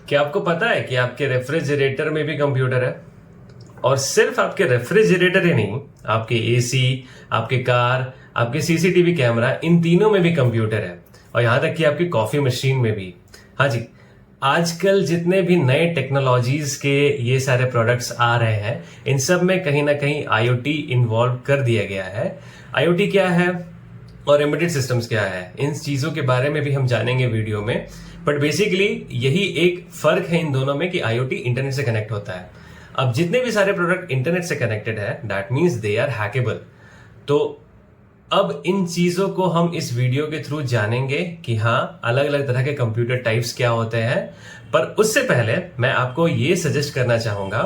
क्या आपको पता है कि आपके रेफ्रिजरेटर में भी कंप्यूटर है? और सिर्फ आपके रेफ्रिजरेटर ही नहीं, आपके एसी, आपके कार, आपके सीसीटीवी कैमरा, इन तीनों में भी कंप्यूटर है। और यहां तक कि आपकी कॉफी मशीन में भी। हाँ जी। आजकल जितने भी नए टेक्नोलॉजीज के ये सारे प्रोडक्ट्स आ रहे हैं, इन सब में कहीं ना कहीं आईओटी इन्वॉल्व कर दिया गया है। आईओटी क्या है और एम्बेडेड सिस्टम्स क्या है, इन चीजों के बारे में भी हम जानेंगे वीडियो में। बट बेसिकली यही एक फर्क है इन दोनों में कि आईओटी इंटरनेट से कनेक्ट होता है। अब जितने भी सारे प्रोडक्ट इंटरनेट से कनेक्टेड है, that means they are hackable. तो अब इन चीजों को हम इस वीडियो के थ्रू जानेंगे कि हाँ, अलग अलग तरह के कंप्यूटर टाइप्स क्या होते हैं। पर उससे पहले मैं आपको ये सजेस्ट करना चाहूंगा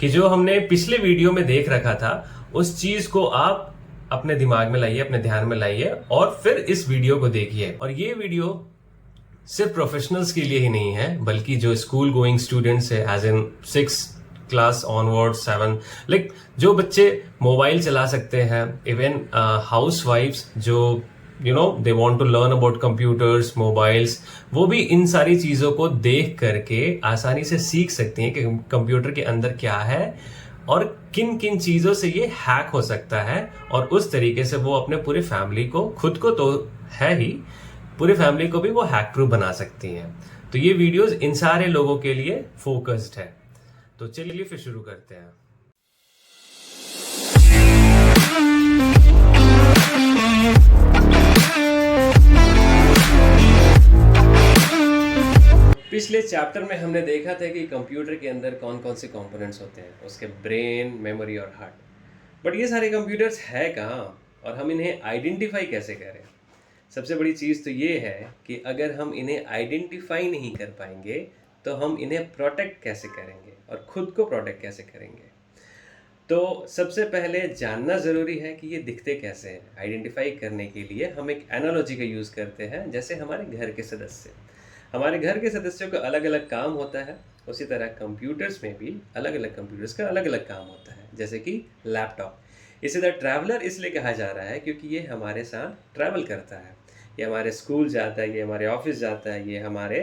कि जो हमने पिछले वीडियो में देख रखा था, उस चीज को आप अपने दिमाग में लाइए, अपने ध्यान में लाइए और फिर इस वीडियो को देखिए। और ये वीडियो सिर्फ प्रोफेशनल्स के लिए ही नहीं है, बल्कि जो स्कूल गोइंग स्टूडेंट्स है, as in 6 class onward 7, like जो बच्चे मोबाइल चला सकते हैं, इवन हाउस वाइफ्स जो they want to learn about computers, mobiles, वो भी इन सारी चीजों को देख करके आसानी से सीख सकती हैं कि कंप्यूटर के अंदर क्या है और किन किन चीजों से ये हैक हो सकता है। और उस तरीके से वो अपने पूरे फैमिली को, खुद को तो है ही, पूरी फैमिली को भी वो हैक प्रूफ बना सकती हैं। तो ये वीडियोस इन सारे लोगों के लिए फोकस्ड है। तो चलिए फिर शुरू करते हैं। पिछले चैप्टर में हमने देखा था कि कंप्यूटर के अंदर कौन कौन से कंपोनेंट्स होते हैं, उसके ब्रेन, मेमोरी और हार्ट। बट ये सारे कंप्यूटर्स है कहाँ और हम इन्हें आइडेंटिफाई कैसे करें? सबसे बड़ी चीज़ तो ये है कि अगर हम इन्हें आइडेंटिफाई नहीं कर पाएंगे तो हम इन्हें प्रोटेक्ट कैसे करेंगे और खुद को प्रोटेक्ट कैसे करेंगे। तो सबसे पहले जानना ज़रूरी है कि ये दिखते कैसे हैं। आइडेंटिफाई करने के लिए हम एक एनालॉजी का यूज़ करते हैं, जैसे हमारे घर के सदस्य। हमारे घर के सदस्यों का अलग अलग काम होता है, उसी तरह कंप्यूटर्स में भी अलग अलग कंप्यूटर्स का अलग अलग काम होता है। जैसे कि लैपटॉप, इसे द ट्रैवलर इसलिए कहा जा रहा है क्योंकि ये हमारे साथ ट्रैवल करता है। ये हमारे स्कूल जाता है, ये हमारे ऑफिस जाता है, ये हमारे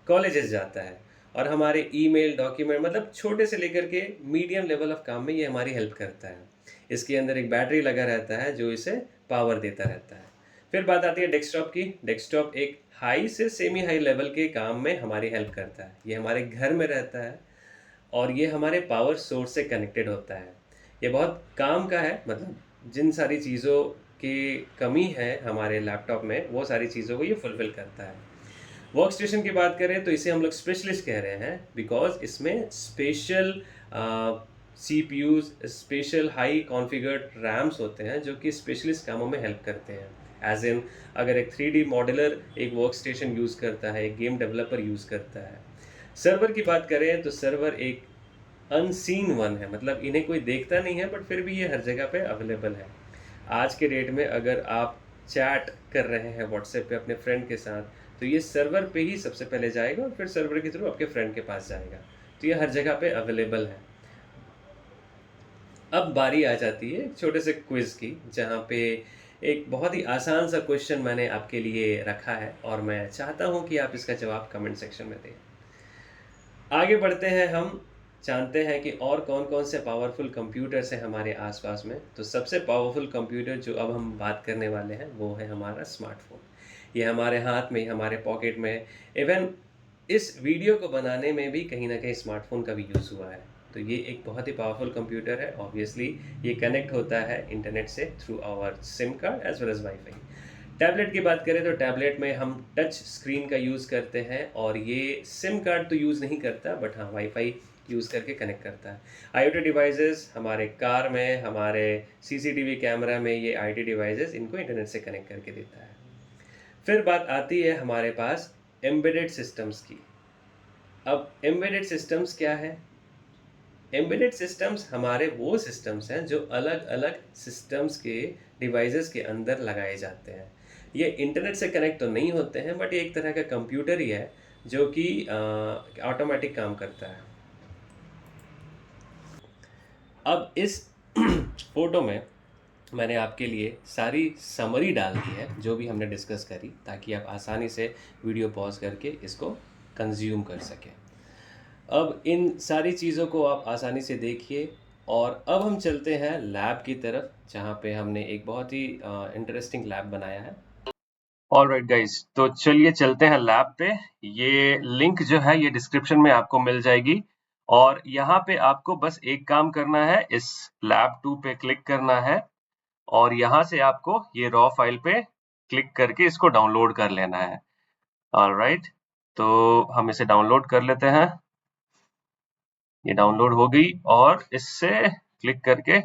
कॉलेजेस जाता है और हमारे ईमेल, डॉक्यूमेंट, मतलब छोटे से लेकर के मीडियम लेवल ऑफ काम में ये हमारी हेल्प करता है। इसके अंदर एक बैटरी लगा रहता है जो इसे पावर देता रहता है। फिर बात आती है डेस्कटॉप की। डेस्कटॉप एक हाई से सेमी हाई लेवल के काम में हमारी हेल्प करता है। ये हमारे घर में रहता है और ये हमारे पावर सोर्स से कनेक्टेड होता है। ये बहुत काम का है, मतलब जिन सारी चीज़ों की कमी है हमारे लैपटॉप में, वो सारी चीज़ों को ये फुलफिल करता है। वर्क स्टेशन की बात करें तो इसे हम लोग स्पेशलिस्ट कह रहे हैं, बिकॉज इसमें special CPUs, special high configured RAMs होते हैं जो कि स्पेशलिस्ट कामों में हेल्प करते हैं। एज इन, अगर एक 3D मॉडलर एक वर्क स्टेशन यूज़ करता है, एक गेम डेवलपर यूज़ करता है। सर्वर की बात करें तो सर्वर एक अनसीन वन है, मतलब इन्हें कोई देखता नहीं है बट फिर भी ये हर जगह पे अवेलेबल है। आज के डेट में अगर आप चैट कर रहे हैं व्हाट्सएप पे अपने फ्रेंड के साथ, तो ये सर्वर पे ही सबसे पहले जाएगा और फिर सर्वर के थ्रू आपके फ्रेंड के पास जाएगा। तो ये हर जगह पे अवेलेबल है। अब बारी आ जाती है एक छोटे से क्विज़ की, जहाँ पे एक बहुत ही आसान सा क्वेश्चन मैंने आपके लिए रखा है और मैं चाहता हूँ कि आप इसका जवाब कमेंट सेक्शन में दें। आगे बढ़ते हैं, हम जानते हैं कि और कौन-कौन से पावरफुल कंप्यूटर्स हैं हमारे आसपास में। तो सबसे पावरफुल कंप्यूटर जो अब हम बात करने वाले हैं, वो है हमारा स्मार्टफ़ोन। ये हमारे हाथ में, हमारे पॉकेट में, इवन इस वीडियो को बनाने में भी कहीं न कहीं स्मार्टफ़ोन का भी यूज़ हुआ है। तो ये एक बहुत ही पावरफुल कंप्यूटर है। ऑब्वियसली ये कनेक्ट होता है इंटरनेट से through our SIM card as well as WiFi. Tablet की बात करें तो टैबलेट में हम टच स्क्रीन का यूज़ करते हैं और ये सिम कार्ड तो यूज़ नहीं करता, बट हाँ, वाईफाई यूज़ करके कनेक्ट करता है। आईओटी डिवाइसेस हमारे कार में, हमारे सीसीटीवी कैमरा में, ये आईटी डिवाइसेस इनको इंटरनेट से कनेक्ट करके देता है। फिर बात आती है हमारे पास एम्बेडेड सिस्टम्स की। अब एम्बेडेड सिस्टम्स क्या है? एम्बेडेड सिस्टम्स हमारे वो सिस्टम्स हैं जो अलग अलग सिस्टम्स के डिवाइसेस के अंदर लगाए जाते हैं। ये इंटरनेट से कनेक्ट तो नहीं होते हैं, बट ये एक तरह का कंप्यूटर ही है जो कि ऑटोमेटिक काम करता है। अब इस फोटो में मैंने आपके लिए सारी समरी डाल दी है जो भी हमने डिस्कस करी, ताकि आप आसानी से वीडियो पॉज करके इसको कंज्यूम कर सकें। अब इन सारी चीज़ों को आप आसानी से देखिए और अब हम चलते हैं लैब की तरफ, जहाँ पे हमने एक बहुत ही इंटरेस्टिंग लैब बनाया है। ऑलराइट गाइस, तो चलिए चलते हैं लैब पे। ये लिंक जो है ये डिस्क्रिप्शन में आपको मिल जाएगी और यहाँ पे आपको बस एक काम करना है, इस लैब 2 पे क्लिक करना है और यहाँ से आपको ये रॉ फाइल पे क्लिक करके इसको डाउनलोड कर लेना है। ऑलराइट, तो हम इसे डाउनलोड कर लेते हैं। ये डाउनलोड हो गई और इससे क्लिक करके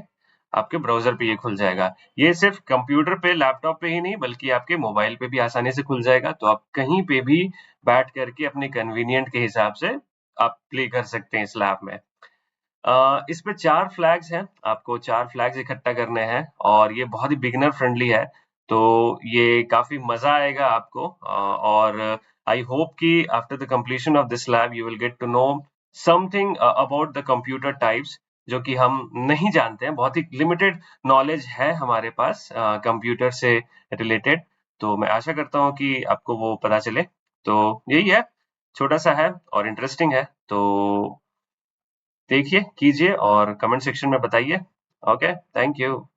आपके ब्राउजर पे ये खुल जाएगा। ये सिर्फ कंप्यूटर पे, लैपटॉप पे ही नहीं बल्कि आपके मोबाइल पे भी आसानी से खुल जाएगा। तो आप कहीं पे भी बैठ करके अपने कन्वीनियंट के हिसाब से आप प्ले कर सकते हैं इस लैब में। इस पे 4 फ्लैग्स हैं, आपको 4 फ्लैग्स इकट्ठा करने हैं और ये बहुत ही बिगिनर फ्रेंडली है, तो ये काफ़ी मज़ा आएगा आपको। और आई होप कि after the completion of this lab you will get to know something about the computer types, जो कि हम नहीं जानते हैं। बहुत ही लिमिटेड नॉलेज है हमारे पास कंप्यूटर से रिलेटेड, तो मैं आशा करता हूँ कि आपको वो पता चले। तो यही है, छोटा-सा है और इंटरेस्टिंग है, तो देखिए, कीजिए और कमेंट सेक्शन में बताइए। Okay, thank you.